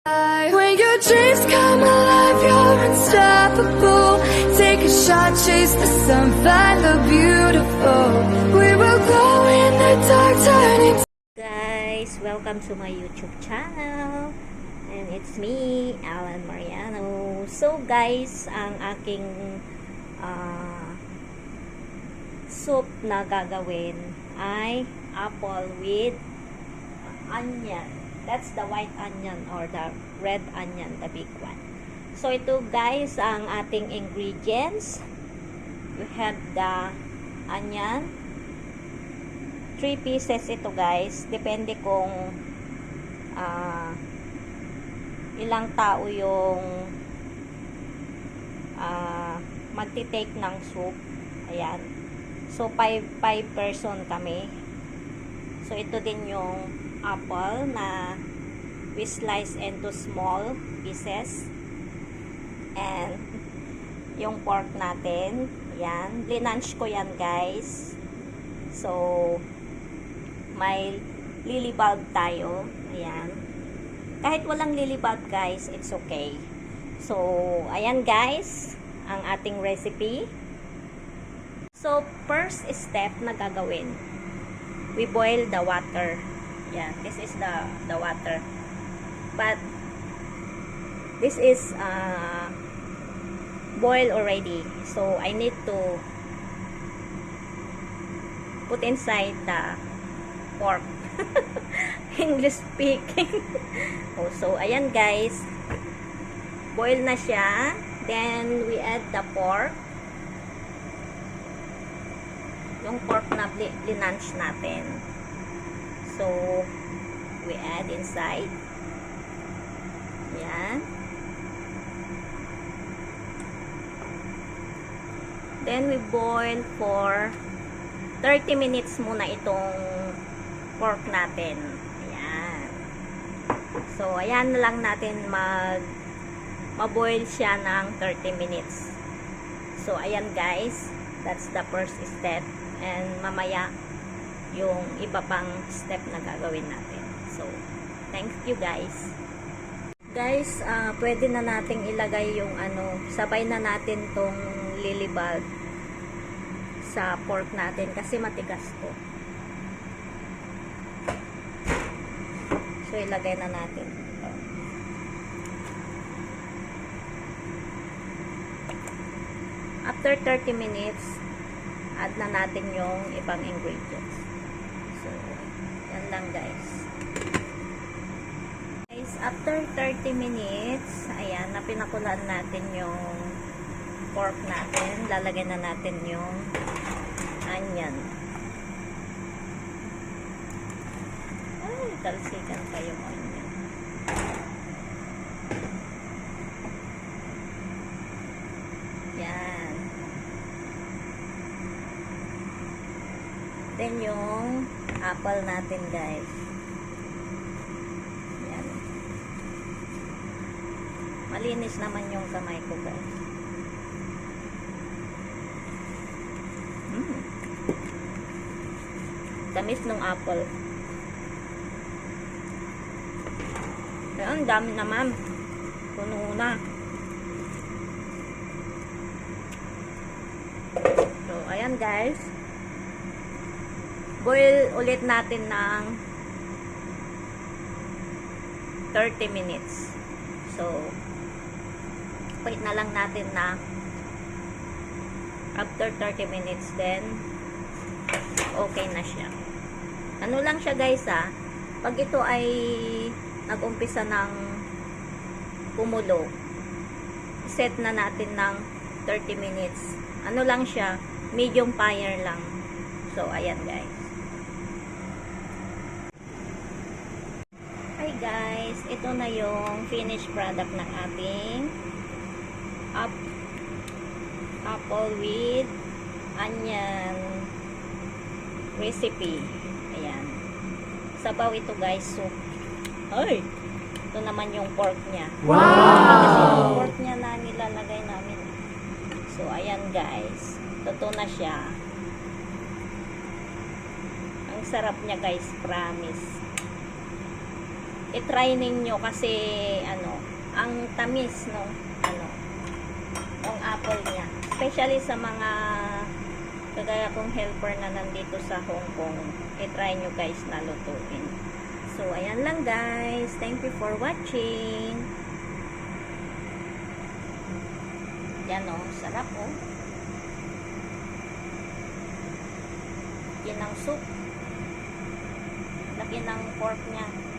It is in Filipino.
When your dreams come alive, you're unstoppable. Take a shot, chase the sun, find the beautiful. We will glow in the dark, turning. Guys, welcome to my YouTube channel. And it's me, Alan Mariano. So guys, ang aking soup na gagawin ay apple with onion. That's the white onion or the red onion, the big one. So ito guys, ang ating ingredients. We have the onion. 3 pieces ito guys. Depende kung ilang tao yung magti-take ng soup. Ayan. So 5 person kami. So ito din yung apple na we slice into small pieces, and yung pork natin, yan, blinanch ko yan guys. So may lily bulb tayo, ayan. Kahit walang lily bulb guys, it's okay. So ayan guys, ang ating recipe. So first step na gagawin, we boil the water. Yeah, this is the water. But this is boiled already. So I need to put inside the pork. English speaking. Oh, so ayan guys. Boil na siya. Then we add the pork. Yung pork na blinanch natin. So, we add inside. Yan. Then, we boil for 30 minutes muna itong pork natin. Ayan. So, ayan na lang natin ma-boil siya ng 30 minutes. So, ayan guys. That's the first step. And mamaya, yung iba pang step na gagawin natin. So, thank you guys. Guys, pwede na nating ilagay yung sabay na natin tong lily bulb sa pork natin kasi matigas po. So, ilagay na natin. After 30 minutes, add na natin yung ibang ingredients. So, yan lang guys. Guys, after 30 minutes, ayan, napinakulan natin yung pork natin. Lalagay na natin yung onion. Ay, talsikan pa yung onion. Yan. Then yung apple natin guys. Yan. Malinis naman yung kamay ko guys. Tamis ng apple. Ayan, dami naman. Puno na. So, ayan guys. Boil ulit natin ng 30 minutes. So, wait na lang natin na after 30 minutes then okay na siya. Ano lang siya guys pag ito ay nag-umpisa ng kumulo, set na natin ng 30 minutes. Ano lang siya, medium fire lang. So, ayan guys. Hi guys, ito na yung finished product ng ating apple with onion recipe. Ayan. Sabaw ito guys. So, ay! Ito naman yung pork niya. Wow! Kasi yung pork niya na nilalagay namin. So, ayan guys. Totoo na siya. Ang sarap niya guys, promise. i-try ninyo kasi ano, ang tamis nung ano, nung apple niya. Especially sa mga kagaya kong helper na nandito sa Hong Kong, i-try nyo guys na lutuin. So, ayan lang guys. Thank you for watching. Yan o, sarap o. Yan ang soup. Laki ng pork niya.